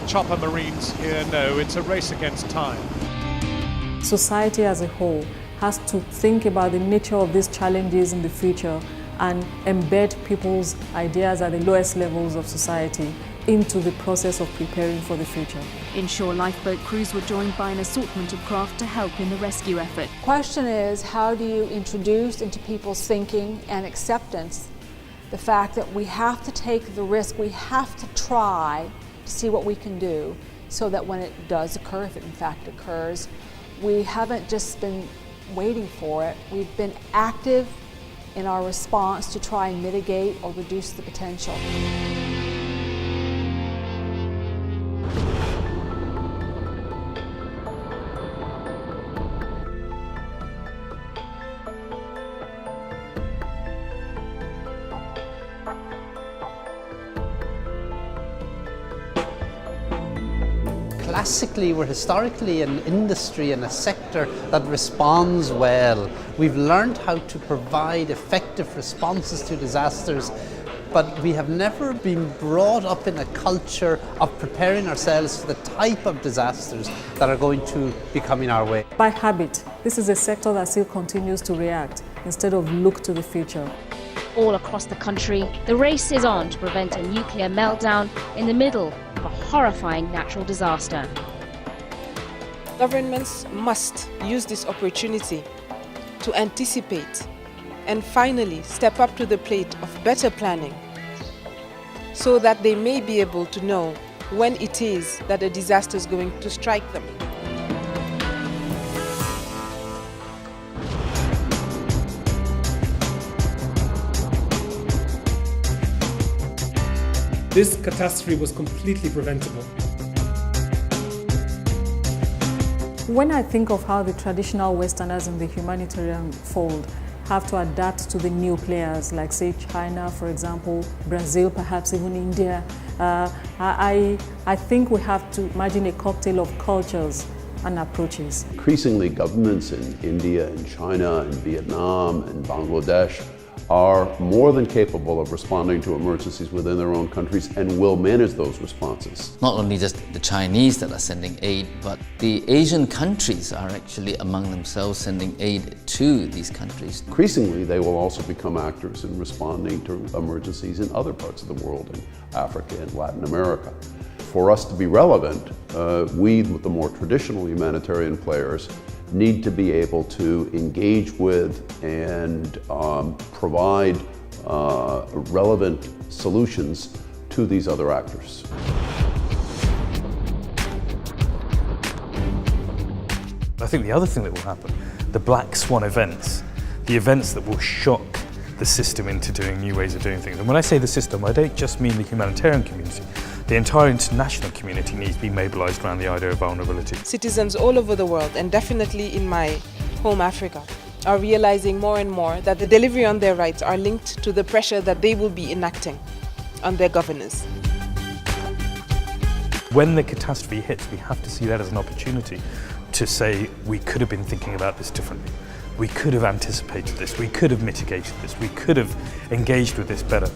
chopper marines here know it's a race against time. Society as a whole has to think about the nature of these challenges in the future and embed people's ideas at the lowest levels of society into the process of preparing for the future. Inshore lifeboat crews were joined by an assortment of craft to help in the rescue effort. The question is, how do you introduce into people's thinking and acceptance the fact that we have to take the risk, we have to try to see what we can do so that when it does occur, if it in fact occurs, we haven't just been waiting for it, we've been active in our response to try and mitigate or reduce the potential. Classically, we're historically an industry and a sector that responds well. We've learned how to provide effective responses to disasters, but we have never been brought up in a culture of preparing ourselves for the type of disasters that are going to be coming our way. By habit, this is a sector that still continues to react instead of look to the future. All across the country, the race is on to prevent a nuclear meltdown in the middle of a horrifying natural disaster. Governments must use this opportunity to anticipate and finally step up to the plate of better planning so that they may be able to know when it is that a disaster is going to strike them. This catastrophe was completely preventable. When I think of how the traditional Westerners in the humanitarian fold have to adapt to the new players, like say China, for example, Brazil, perhaps even India, I think we have to imagine a cocktail of cultures and approaches. Increasingly, governments in India and China and Vietnam and Bangladesh are more than capable of responding to emergencies within their own countries and will manage those responses. Not only just the Chinese that are sending aid, but the Asian countries are actually among themselves sending aid to these countries. Increasingly, they will also become actors in responding to emergencies in other parts of the world, in Africa and Latin America. For us to be relevant, we, the more traditional humanitarian players, need to be able to engage with and provide relevant solutions to these other actors. I think the other thing that will happen, the black swan events, the events that will shock the system into doing new ways of doing things. And when I say the system, I don't just mean the humanitarian community. The entire international community needs to be mobilised around the idea of vulnerability. Citizens all over the world, and definitely in my home Africa, are realizing more and more that the delivery on their rights are linked to the pressure that they will be enacting on their governors. When the catastrophe hits, we have to see that as an opportunity to say we could have been thinking about this differently. We could have anticipated this, we could have mitigated this, we could have engaged with this better.